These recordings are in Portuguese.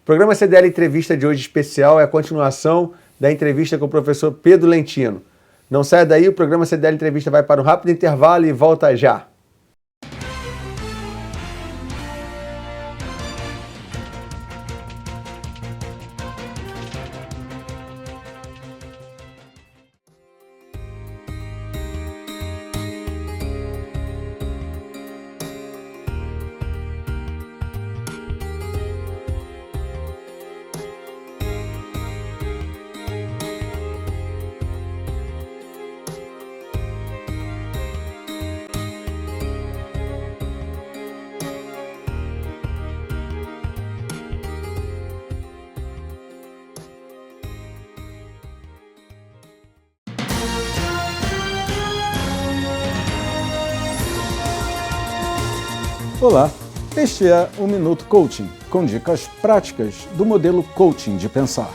programa CDL Entrevista de hoje especial é a continuação da entrevista com o professor Pedro Lentino. Não saia daí, o programa CDL Entrevista vai para um rápido intervalo e volta já. Olá, este é o Minuto Coaching, com dicas práticas do modelo coaching de pensar.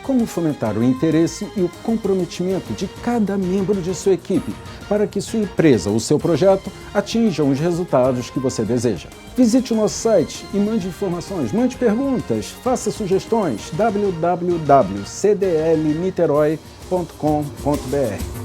Como fomentar o interesse e o comprometimento de cada membro de sua equipe para que sua empresa ou seu projeto atinjam os resultados que você deseja. Visite o nosso site e mande informações, mande perguntas, faça sugestões. www.cdlniterói.com.br.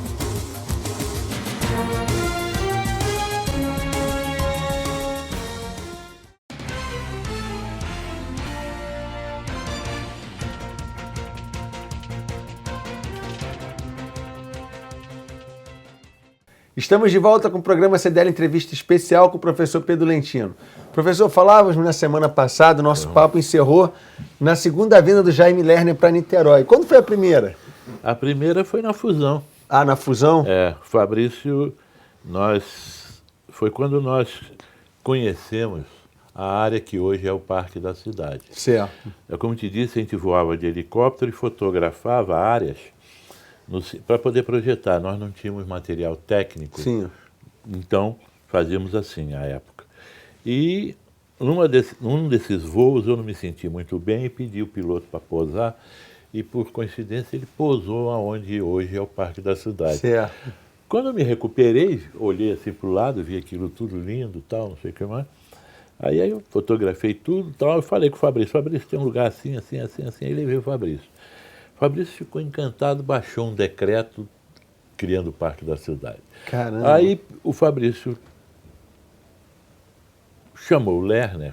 Estamos de volta com o programa CDL Entrevista Especial com o professor Pedro Lentino. Professor, falávamos na semana passada, o nosso papo encerrou na segunda vinda do Jaime Lerner para Niterói. Quando foi a primeira? A primeira foi na fusão. Ah, na fusão? Fabrício, foi quando nós conhecemos a área que hoje é o Parque da Cidade. Certo. Como te disse, a gente voava de helicóptero e fotografava áreas para poder projetar. Nós não tínhamos material técnico. Sim. Então fazíamos assim à época. E num desses voos eu não me senti muito bem e pedi o piloto para pousar e por coincidência ele pousou aonde hoje é o Parque da Cidade. Certo. Quando eu me recuperei, olhei assim para o lado, vi aquilo tudo lindo, tal, não sei o que mais. Aí eu fotografei tudo, tal, eu falei com o Fabrício, tem um lugar assim, assim, assim, assim, aí levei o Fabrício. Fabrício ficou encantado, baixou um decreto criando o Parque da Cidade. Caramba! Aí o Fabrício chamou o Lerner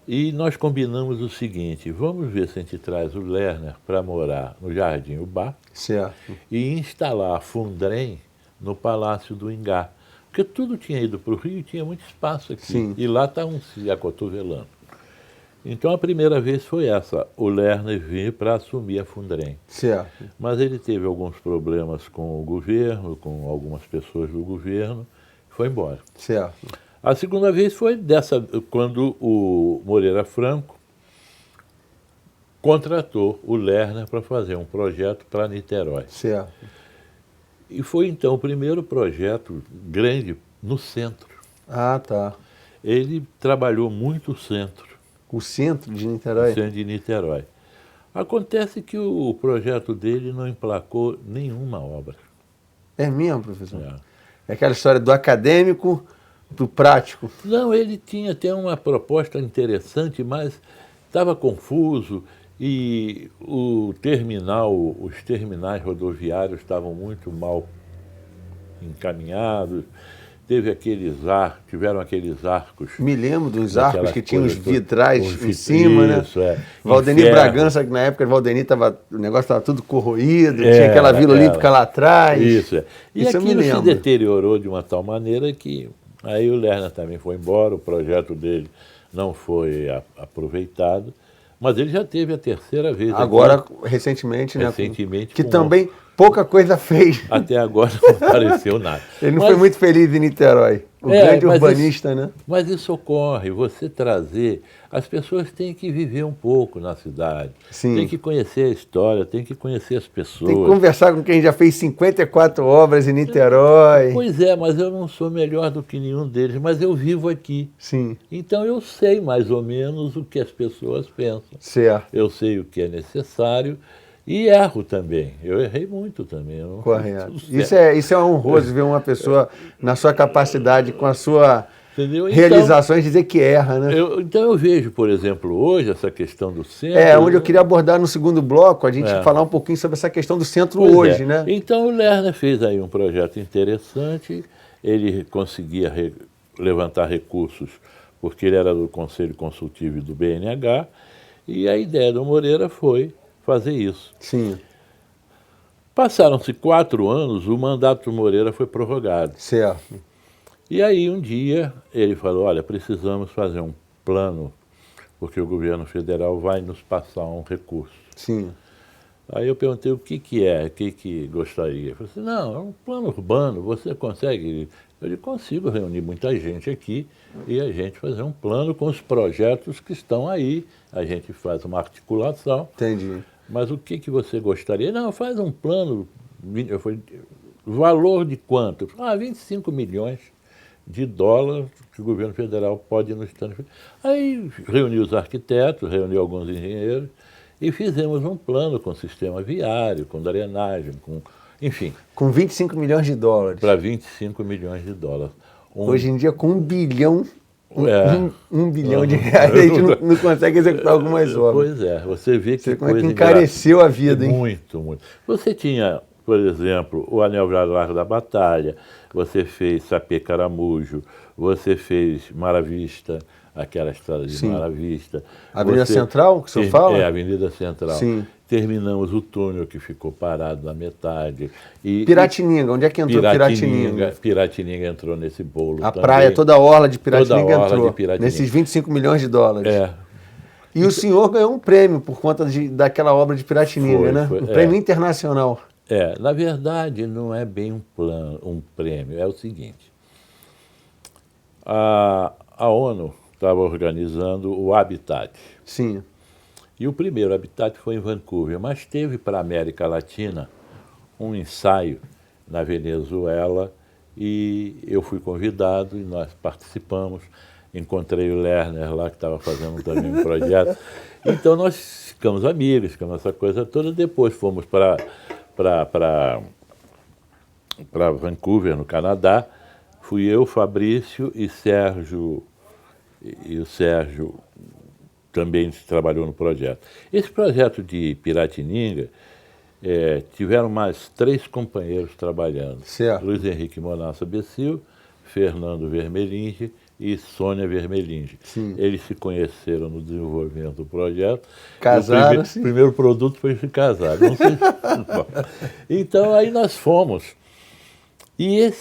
e nós combinamos o seguinte, vamos ver se a gente traz o Lerner para morar no Jardim Ubá. Certo. E instalar a Fundrem no Palácio do Ingá. Porque tudo tinha ido para o Rio e tinha muito espaço aqui. Sim. E lá está se acotovelando. Então a primeira vez foi essa, o Lerner vir para assumir a Fundrem. Certo. Mas ele teve alguns problemas com o governo, com algumas pessoas do governo, foi embora. Certo. A segunda vez foi quando o Moreira Franco contratou o Lerner para fazer um projeto para Niterói. Certo. E foi então o primeiro projeto grande no centro. Ah, tá. Ele trabalhou muito o centro. O centro de Niterói? O centro de Niterói. Acontece que o projeto dele não emplacou nenhuma obra. É mesmo, professor? É aquela história do acadêmico para o prático. Não, ele tinha até uma proposta interessante, mas estava confuso e os terminais rodoviários estavam muito mal encaminhados. Tiveram aqueles arcos. Me lembro dos arcos que tinham os vitrais em isso, cima, né? Valdenir Bragança, que na época o negócio estava tudo corroído, tinha aquela Vila Olímpica lá atrás. Isso. E aquilo se deteriorou de uma tal maneira que aí o Lerner também foi embora, o projeto dele não foi aproveitado, mas ele já teve a terceira vez. Agora, aqui, recentemente, né? Que com também pouca coisa fez. Até agora não apareceu nada. Ele não foi muito feliz em Niterói. O grande urbanista, né? Mas isso ocorre, você trazer... As pessoas têm que viver um pouco na cidade. Sim. Tem que conhecer a história, tem que conhecer as pessoas. Tem que conversar com quem já fez 54 obras em Niterói. Pois é, mas eu não sou melhor do que nenhum deles, mas eu vivo aqui. Sim. Então eu sei mais ou menos o que as pessoas pensam. Certo. Eu sei o que é necessário. E erro também. Eu errei muito também. Correto. Isso é honroso ver uma pessoa na sua capacidade, com a sua Entendeu? realizações, dizer que erra, né? Então eu vejo, por exemplo, hoje essa questão do centro... Onde eu queria abordar no segundo bloco, a gente falar um pouquinho sobre essa questão do centro hoje, né? Então o Lerner fez aí um projeto interessante, ele conseguia levantar recursos porque ele era do Conselho Consultivo do BNH, e a ideia do Moreira foi fazer isso. Sim. Passaram-se 4 anos, o mandato do Moreira foi prorrogado. Certo. E aí um dia ele falou, olha, precisamos fazer um plano, porque o governo federal vai nos passar um recurso. Sim. Aí eu perguntei o que é, o que gostaria. Ele falou assim, não, é um plano urbano, você consegue... Eu consigo reunir muita gente aqui e a gente fazer um plano com os projetos que estão aí, a gente faz uma articulação. Entendi. Mas o que você gostaria? Não, faz um plano, eu falei, valor de quanto? 25 milhões de dólares que o governo federal pode nos transferir. Aí reuni os arquitetos, reuni alguns engenheiros e fizemos um plano com sistema viário, com drenagem, enfim. Com 25 milhões de dólares. Para 25 milhões de dólares. Hoje em dia, com 1 bilhão, um bilhão de reais, a gente não consegue executar algumas obras. Pois é, você vê que coisa encareceu a vida, hein? Muito, muito. Você tinha, por exemplo, o Anel Largo da Batalha, você fez Sapê Caramujo, você fez Mara Vista, aquela estrada de Mara Vista. Avenida Central, que o senhor fala? Avenida Central. Sim. Terminamos o túnel que ficou parado na metade. Piratininga, onde é que entrou Piratininga? Piratininga entrou nesse bolo a também. praia, toda a orla de Piratininga entrou, Piratininga. nesses 25 milhões de dólares. E então, o senhor ganhou um prêmio por conta daquela obra de Piratininga, né? Um prêmio internacional. Na verdade, não é bem um prêmio, é o seguinte. A ONU estava organizando o Habitat. Sim. E o primeiro Habitat foi em Vancouver, mas teve para a América Latina um ensaio na Venezuela e eu fui convidado e nós participamos. Encontrei o Lerner lá, que estava fazendo também um projeto. Então nós ficamos amigos, ficamos essa coisa toda. Depois fomos para Vancouver, no Canadá. Fui eu, Fabrício e Sérgio, e o Sérgio também trabalhou no projeto. Esse projeto de Piratininga, tiveram mais 3 companheiros trabalhando. Certo. Luiz Henrique Monassa Becil, Fernando Vermelinge e Sônia Vermelinge. Sim. Eles se conheceram no desenvolvimento do projeto. Casaram-se. O primeiro produto foi se casar. Não sei se... Então, aí nós fomos. E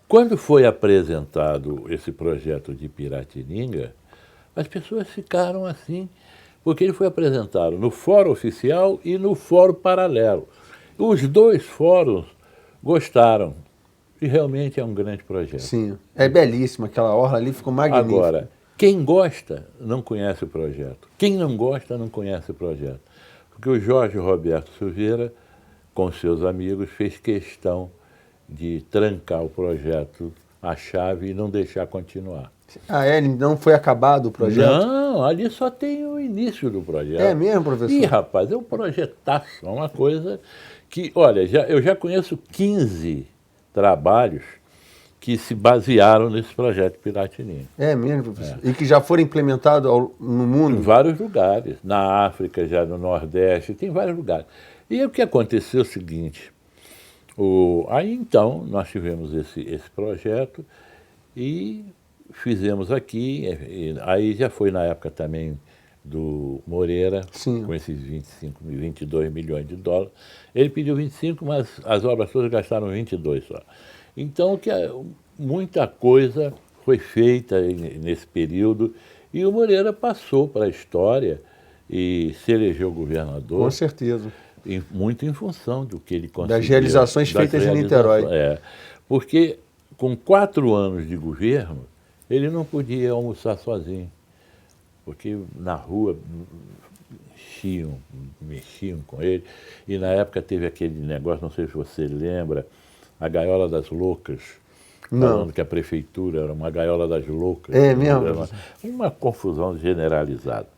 quando foi apresentado esse projeto de Piratininga, as pessoas ficaram assim, porque ele foi apresentado no fórum oficial e no fórum paralelo. Os 2 fóruns gostaram, e realmente é um grande projeto. Sim, é belíssimo, aquela orla ali ficou magnífica. Agora, quem gosta não conhece o projeto, quem não gosta não conhece o projeto. Porque o Jorge Roberto Silveira, com seus amigos, fez questão de trancar o projeto à chave e não deixar continuar. Não foi acabado o projeto? Não, ali só tem o início do projeto. É mesmo, professor? Ih, rapaz, é um projetaço, é uma coisa que, olha, eu já conheço 15 trabalhos que se basearam nesse projeto Piratininga. É mesmo, professor? E que já foram implementados no mundo? Em vários lugares, na África, já no Nordeste, tem vários lugares. E o que aconteceu é o seguinte, aí então nós tivemos esse projeto e fizemos aqui, aí já foi na época também do Moreira, Sim. Com esses 22 milhões de dólares. Ele pediu 25, mas as obras todas gastaram 22 só. Então, muita coisa foi feita nesse período e o Moreira passou para a história e se elegeu governador. Com certeza. Muito em função do que ele conseguiu. Das realizações feitas em Niterói. Porque com 4 anos de governo, ele não podia almoçar sozinho, porque na rua mexiam com ele. E na época teve aquele negócio, não sei se você lembra, a gaiola das loucas, falando que a prefeitura era uma gaiola das loucas. É mesmo? Uma confusão generalizada.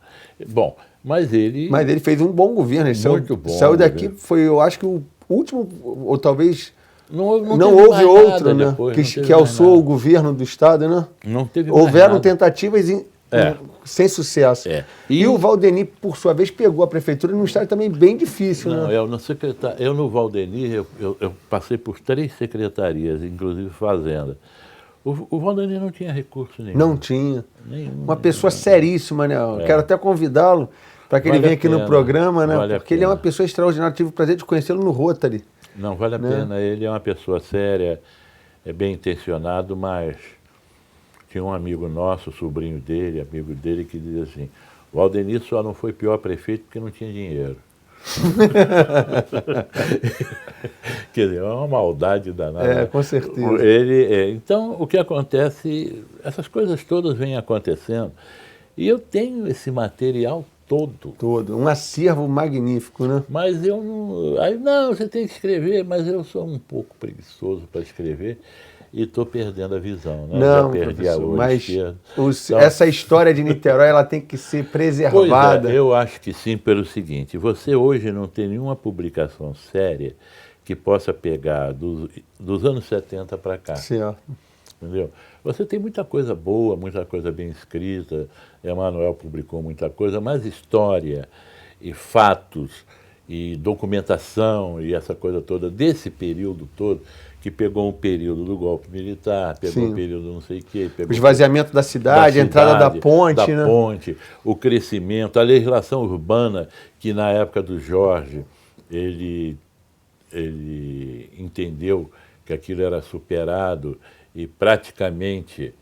Bom, mas ele fez um bom governo. Ele muito bom. Saiu daqui, foi, eu acho que o último, ou talvez Não houve mais outro, nada né? depois, não teve Que mais alçou nada. o governo do estado, né? Não teve mais Houveram nada. tentativas sem sucesso. É. E o Valdeni, por sua vez, pegou a prefeitura num estágio também bem difícil, Não, né? eu no Valdeni, eu passei por 3 secretarias, inclusive Fazenda. O Valdeni não tinha recurso nenhum. Não tinha. Nenhum, Uma pessoa seríssima, né? Eu quero até convidá-lo para que ele Vale venha a aqui no pena, programa, né? vale a Porque ele é uma pena. pessoa extraordinária. Tive o prazer de conhecê-lo no Rotary. Não, vale a pena. Ele é uma pessoa séria, é bem intencionado, mas tinha um amigo nosso, sobrinho dele, amigo dele, que dizia assim, o Valdeni só não foi pior prefeito porque não tinha dinheiro. Quer dizer, é uma maldade danada. Com certeza. Então, o que acontece, essas coisas todas vêm acontecendo, e eu tenho esse material todo. Um acervo magnífico, né? Mas eu não. Aí, não, você tem que escrever, mas eu sou um pouco preguiçoso para escrever e estou perdendo a visão, né? Não, já perdi a professor, olho mas esquerdo. essa história de Niterói ela tem que ser preservada. Pois é, eu acho que sim, pelo seguinte, você hoje não tem nenhuma publicação séria que possa pegar dos anos 70 para cá. Certo. Entendeu? Você tem muita coisa boa, muita coisa bem escrita, Emanuel publicou muita coisa, mas história e fatos e documentação e essa coisa toda desse período todo, que pegou um período do golpe militar, pegou Sim. um período não sei o quê. O esvaziamento da cidade, a entrada da ponte, né? Ponte, o crescimento, a legislação urbana, que na época do Jorge, ele entendeu que aquilo era superado e praticamente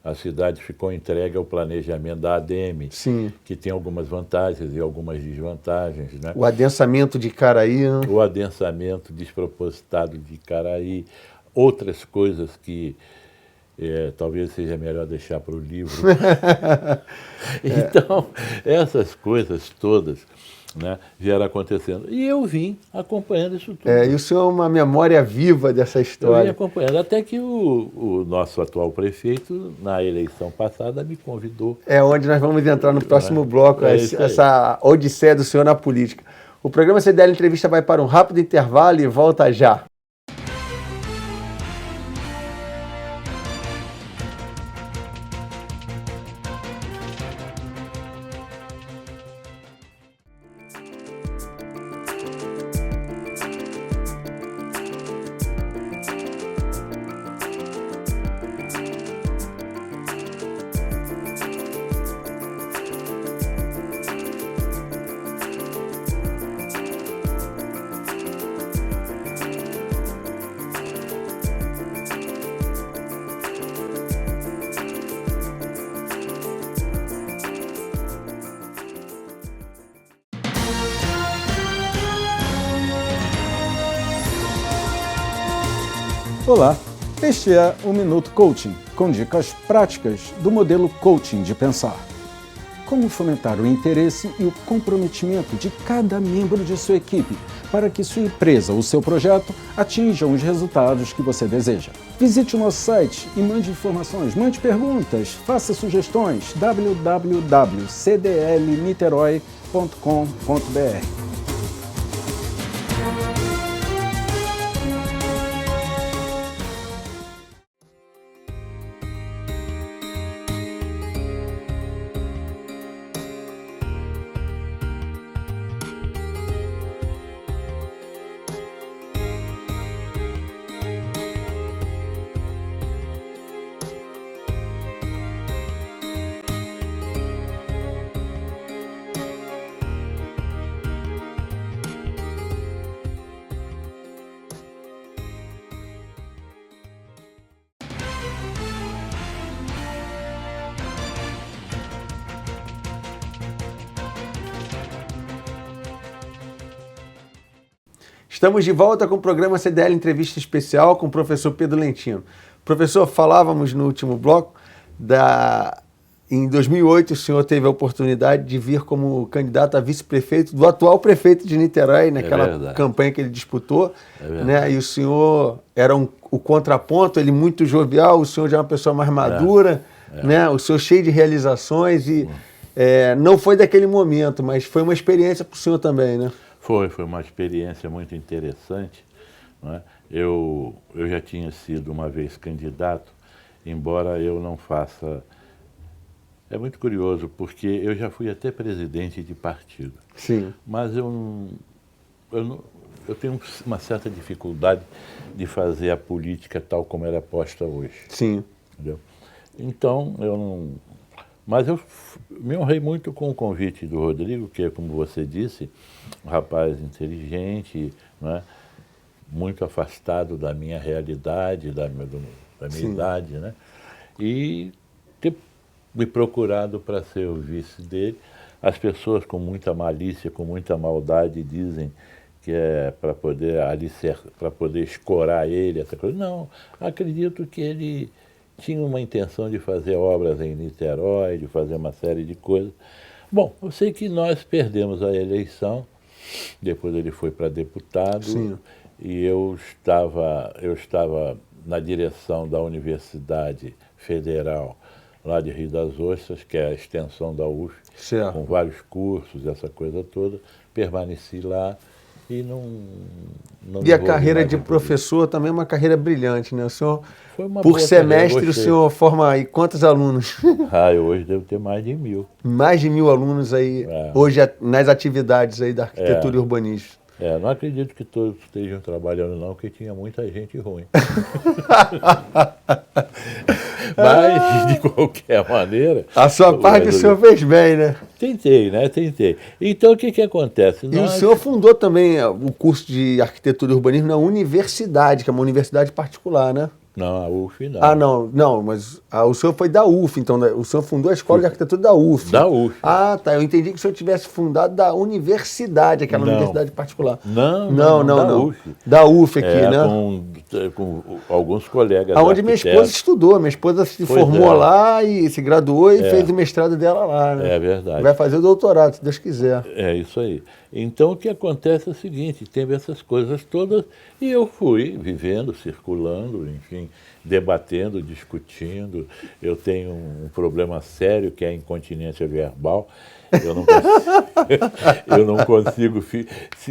a cidade ficou entregue ao planejamento da ADM, Sim. que tem algumas vantagens e algumas desvantagens, né? O adensamento de Caraí, né? O adensamento despropositado de Caraí, outras coisas que talvez seja melhor deixar para o livro. Então, essas coisas todas, né, vieram acontecendo. E eu vim acompanhando isso tudo. E o senhor é uma memória viva dessa Eu vim história. acompanhando, até que o nosso atual prefeito, na eleição passada, me convidou. É onde nós vamos entrar no próximo bloco, isso aí. essa odisseia do senhor na política. O programa CDL Entrevista vai para um rápido intervalo e volta já. Olá, este é o Minuto Coaching, com dicas práticas do modelo coaching de pensar. Como fomentar o interesse e o comprometimento de cada membro de sua equipe para que sua empresa ou seu projeto atinjam os resultados que você deseja. Visite o nosso site e mande informações, mande perguntas, faça sugestões. www.cdlniterói.com.br. Estamos de volta com o programa CDL Entrevista Especial com o professor Pedro Lentino. Professor, falávamos no último bloco em 2008 o senhor teve a oportunidade de vir como candidato a vice-prefeito do atual prefeito de Niterói, naquela campanha que ele disputou, né? E o senhor era o contraponto, ele muito jovial, o senhor já é uma pessoa mais madura, né? O senhor cheio de realizações e não foi daquele momento, mas foi uma experiência para o senhor também, né? Foi uma experiência muito interessante, não é? eu já tinha sido uma vez candidato, embora eu não faça... É muito curioso, porque eu já fui até presidente de partido. Sim. Mas eu tenho uma certa dificuldade de fazer a política tal como ela é posta hoje. Sim. Entendeu? Então, eu não... Mas eu me honrei muito com o convite do Rodrigo, que é, como você disse, um rapaz inteligente, não é? Muito afastado da minha realidade, da minha idade, né? E ter me procurado para ser o vice dele. As pessoas com muita malícia, com muita maldade, dizem que é para poder para poder escorar ele, essa coisa. Não, acredito que ele tinha uma intenção de fazer obras em Niterói, de fazer uma série de coisas. Bom, eu sei que nós perdemos a eleição, depois ele foi para deputado. Sim. E eu estava na direção da Universidade Federal lá de Rio das Ostras, que é a extensão da UF, Certo. com vários cursos, essa coisa toda. Permaneci lá e não E a me envolvi carreira mais de em política. professor também é uma carreira brilhante, né? O senhor, Foi uma por boa semestre, carreira, o gostei. senhor forma aí quantos alunos? Eu hoje devo ter mais de 1000. Mais de 1000 alunos aí, É. hoje, nas atividades aí da arquitetura e urbanismo. Não acredito que todos estejam trabalhando não, porque tinha muita gente ruim. Mas, de qualquer maneira... A sua parte o senhor fez bem, né? Tentei, né? Tentei. Então, o que acontece? E o senhor fundou também o curso de arquitetura e urbanismo na universidade, que é uma universidade particular, né? Não, a UF não. Ah, não, mas o senhor foi da UF, então, né? O senhor fundou a escola de arquitetura da UF. Da UF. Ah, tá, eu entendi que o senhor tivesse fundado da universidade, aquela Não. universidade particular. Não, da UF. Da UF aqui, né? Com alguns colegas Aonde minha esposa estudou, minha esposa se formou lá e se graduou e fez o mestrado dela lá, né? É verdade. Vai fazer o doutorado, se Deus quiser. É isso aí. Então, o que acontece é o seguinte, teve essas coisas todas e eu fui vivendo, circulando, enfim, debatendo, discutindo. Eu tenho um problema sério que é a incontinência verbal. Eu não consigo,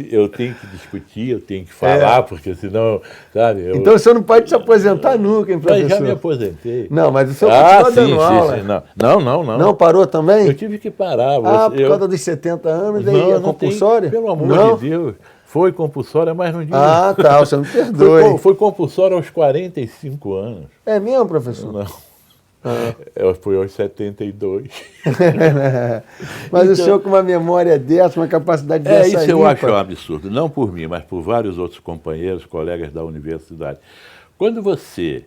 eu tenho que discutir, eu tenho que falar, porque senão, sabe... Então o senhor não pode se aposentar nunca, hein, professor? Mas já me aposentei. Não, mas o senhor continua dando aula. Não. Não parou também? Eu tive que parar. Por causa dos 70 anos, aí é compulsório? Pelo amor de Deus. Foi compulsória, mas não digo. Ah, tá, o senhor me perdoe. Foi compulsória aos 45 anos. É mesmo, professor? Não. Foi aos 72. Mas então, o senhor com uma memória dessa, uma capacidade dessa isso aí, eu acho um absurdo. Não por mim, mas por vários outros companheiros, colegas da universidade. Quando você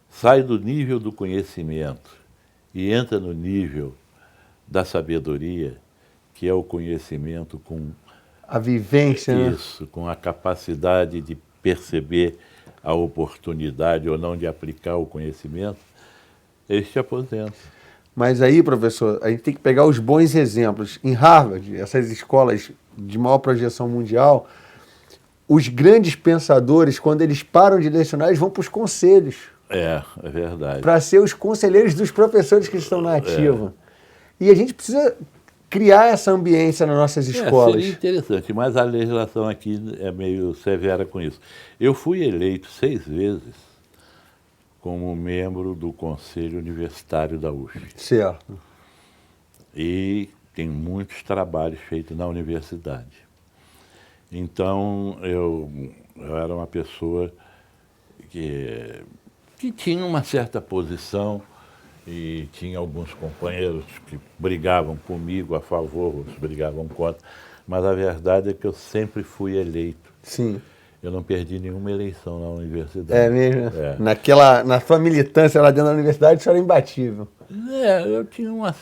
sai do nível do conhecimento e entra no nível da sabedoria, que é o conhecimento com... A vivência, né? Isso, com a capacidade de perceber a oportunidade ou não de aplicar o conhecimento, eles te aposentam. Mas aí, professor, a gente tem que pegar os bons exemplos. Em Harvard, essas escolas de maior projeção mundial, os grandes pensadores, quando eles param de lecionar, eles vão para os conselhos. É verdade. Para ser os conselheiros dos professores que estão na ativa. E a gente precisa criar essa ambiência nas nossas escolas. Seria interessante, mas a legislação aqui é meio severa com isso. Eu fui eleito 6 vezes como membro do Conselho Universitário da UF. Certo. E tem muitos trabalhos feitos na universidade. Então, eu era uma pessoa que tinha uma certa posição e tinha alguns companheiros que brigavam comigo a favor, outros brigavam contra, mas a verdade é que eu sempre fui eleito. Sim. Eu não perdi nenhuma eleição na universidade. É mesmo? Na sua militância lá dentro da universidade, isso era imbatível. Eu tinha uma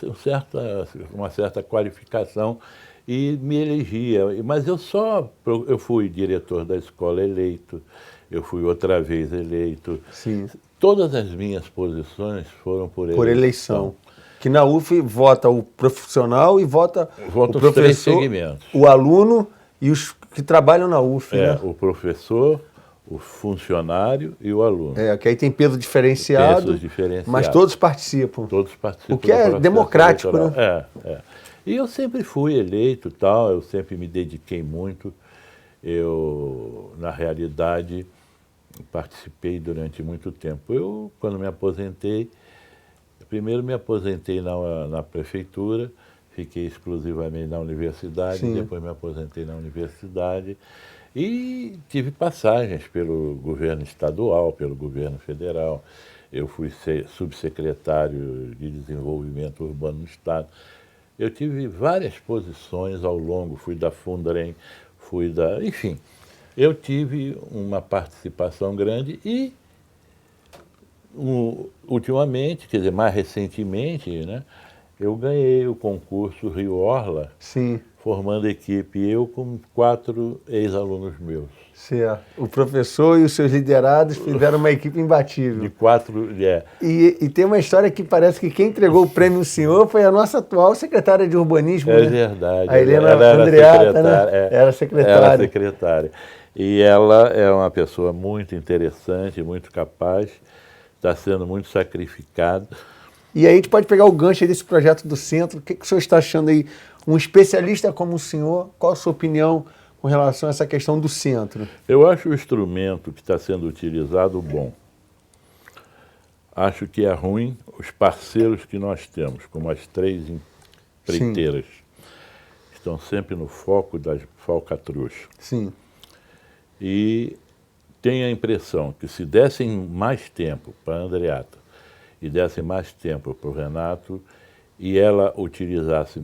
certa qualificação e me elegia. Mas eu fui diretor da escola eleito, eu fui outra vez eleito. Sim. Todas as minhas posições foram por eleição. Por eleição. Que na UF vota o profissional e vota o professor, os 3 segmentos. O aluno e os que trabalham na UF, né? O professor, o funcionário e o aluno. Que aí tem peso diferenciado, mas todos participam. Todos participam. O que é democrático, eleitoral, né? E eu sempre fui eleito, tal, eu sempre me dediquei muito. Na realidade, participei durante muito tempo. Eu, quando me aposentei, primeiro me aposentei na prefeitura, fiquei exclusivamente na universidade, Sim. depois me aposentei na universidade e tive passagens pelo governo estadual, pelo governo federal. Eu fui subsecretário de Desenvolvimento Urbano no Estado. Eu tive várias posições ao longo, fui da Fundrem, enfim, eu tive uma participação grande e, ultimamente, quer dizer, mais recentemente, né, eu ganhei o concurso Rio Orla, Sim. formando equipe, eu com 4 ex-alunos meus. Certo. O professor e os seus liderados fizeram uma equipe imbatível. De 4, E tem uma história que parece que quem entregou o prêmio ao senhor foi a nossa atual secretária de urbanismo, é né? verdade. A Helena ela Andreata, né? Era secretária. Era secretária. E ela é uma pessoa muito interessante, muito capaz, está sendo muito sacrificada. E aí a gente pode pegar o gancho aí desse projeto do centro. O que o senhor está achando aí? Um especialista como o senhor, qual a sua opinião com relação a essa questão do centro? Eu acho o instrumento que está sendo utilizado bom. Acho que é ruim os parceiros que nós temos, como as 3 empreiteiras, que estão sempre no foco das falcatruas. Sim. E tenho a impressão que se dessem mais tempo para a Andreata e dessem mais tempo para o Renato e ela utilizasse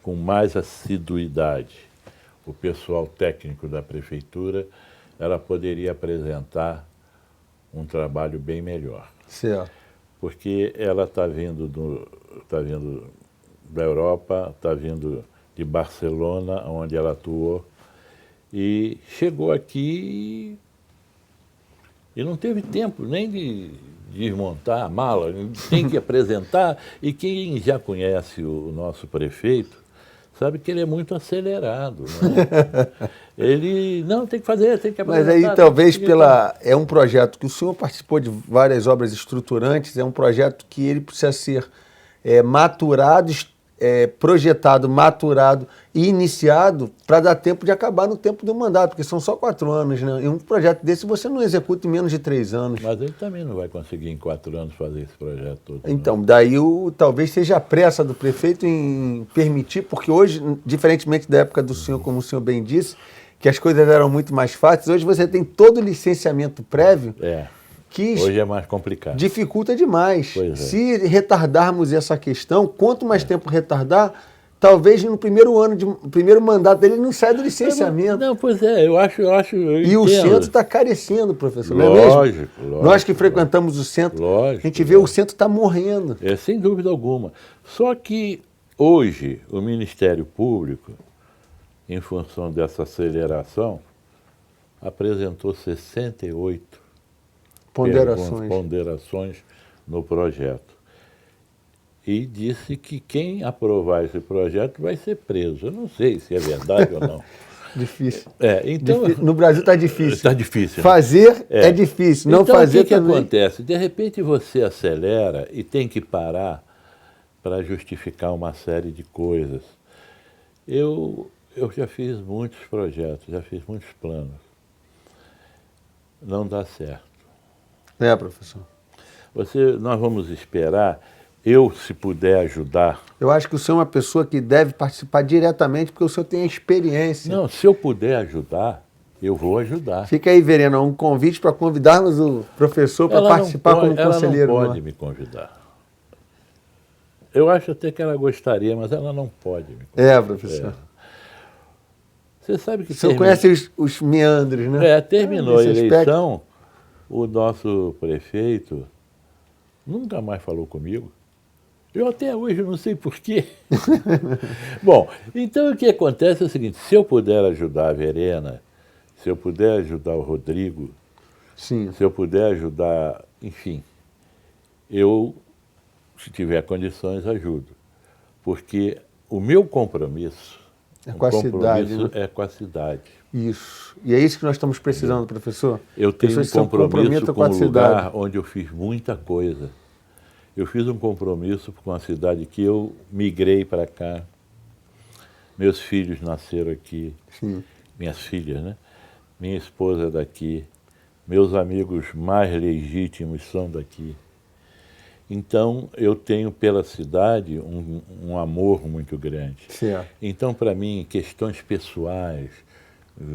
com mais assiduidade o pessoal técnico da prefeitura, ela poderia apresentar um trabalho bem melhor. Certo. Porque ela está vindo da Europa, está vindo de Barcelona, onde ela atuou, e chegou aqui e não teve tempo nem de desmontar a mala, tem que apresentar. E quem já conhece o nosso prefeito sabe que ele é muito acelerado. Né? Ele, não, tem que fazer, tem que apresentar. Mas aí talvez é um projeto que o senhor participou de várias obras estruturantes, é um projeto que ele precisa ser maturado, projetado, maturado e iniciado para dar tempo de acabar no tempo do mandato, porque são só 4 anos, né? E um projeto desse você não executa em menos de 3 anos. Mas ele também não vai conseguir em 4 anos fazer esse projeto todo. Então, não. daí talvez seja a pressa do prefeito em permitir, porque hoje, diferentemente da época do senhor, como o senhor bem disse, que as coisas eram muito mais fáceis, hoje você tem todo o licenciamento prévio que hoje é mais complicado. Dificulta demais. Pois é. Se retardarmos essa questão, quanto mais tempo retardar, talvez no primeiro mandato dele não saia do licenciamento. Não, pois é, eu acho. E o centro está carecendo, professor, Lógico, não é mesmo? Lógico. Nós que frequentamos o centro, a gente vê o centro está morrendo. Sem dúvida alguma. Só que hoje o Ministério Público, em função dessa aceleração, apresentou 68 ponderações no projeto. E disse que quem aprovar esse projeto vai ser preso. Eu não sei se é verdade ou não. Difícil. Então, no Brasil está difícil. Está difícil. Né? Fazer é difícil, não então, fazer o que também. Acontece? De repente você acelera e tem que parar para justificar uma série de coisas. Eu já fiz muitos projetos, já fiz muitos planos. Não dá certo. Professor. Nós vamos esperar, se puder ajudar. Eu acho que o senhor é uma pessoa que deve participar diretamente, porque o senhor tem a experiência. Não, se eu puder ajudar, eu vou ajudar. Fica aí, Verena, um convite para convidarmos o professor para participar como conselheiro. Ela não pode me convidar. Eu acho até que ela gostaria, mas ela não pode me convidar. Professor. Você sabe que... O senhor conhece os meandros, né? Terminou a eleição, o nosso prefeito nunca mais falou comigo. Eu até hoje não sei porquê. Bom, então o que acontece é o seguinte, se eu puder ajudar a Verena, se eu puder ajudar o Rodrigo, Sim. se eu puder ajudar, enfim, se tiver condições, ajudo. Porque o meu compromisso é com a cidade. Né? É com a cidade. Isso. E é isso que nós estamos precisando, professor. Eu tenho um compromisso com o lugar onde eu fiz muita coisa. Eu fiz um compromisso com a cidade que eu migrei para cá. Meus filhos nasceram aqui. Sim. Minhas filhas, né? Minha esposa é daqui. meus amigos mais legítimos são daqui. Então, eu tenho pela cidade um amor muito grande. Certo. Então, para mim, questões pessoais,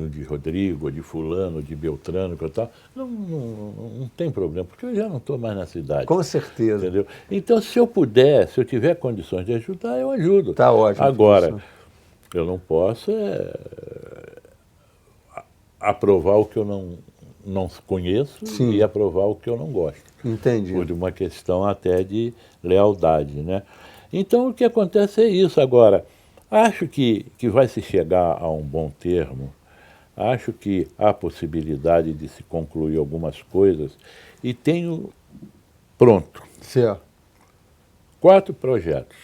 de Rodrigo, de fulano, de Beltrano, que tal, não tem problema, porque eu já não estou mais na cidade. Com certeza. Entendeu? Então, se eu puder, se eu tiver condições de ajudar, eu ajudo. Tá ótimo. Agora, professor. eu não posso aprovar o que eu não conheço Sim. e aprovar o que eu não gosto. Entendi. Por uma questão até de lealdade, né? Então, o que acontece é isso. Agora, acho que vai se chegar a um bom termo, acho que há possibilidade de se concluir algumas coisas e tenho pronto Certo. 4 projetos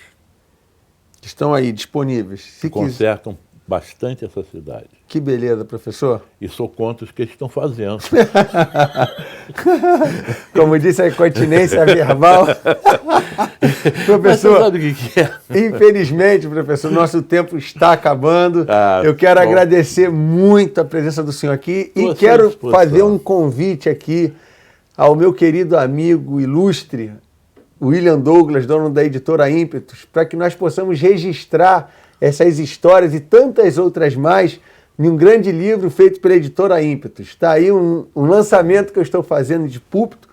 Estão aí disponíveis. Se que consertam bastante essa cidade. Que beleza, professor. E sou contra os que eles estão fazendo. Como disse a incontinência verbal. Mas você Professor, sabe o que é? infelizmente, professor, nosso tempo está acabando. Ah, Eu quero bom. agradecer muito a presença do senhor aqui e Estou à quero disposição. fazer um convite aqui ao meu querido amigo ilustre, William Douglas, dono da editora Ímpetus, para que nós possamos registrar essas histórias e tantas outras mais em um grande livro feito pela editora Ímpetus. Está aí um lançamento que eu estou fazendo de púlpito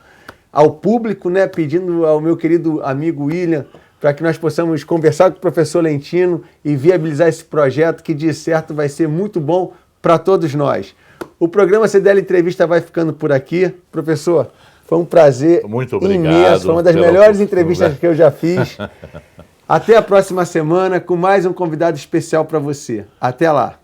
ao público, né, pedindo ao meu querido amigo William para que nós possamos conversar com o professor Lentino e viabilizar esse projeto que, de certo, vai ser muito bom para todos nós. O programa CDL Entrevista vai ficando por aqui. Professor, foi um prazer Muito obrigado imenso, foi uma das pela melhores oportunidade. entrevistas que eu já fiz. Até a próxima semana com mais um convidado especial para você. Até lá!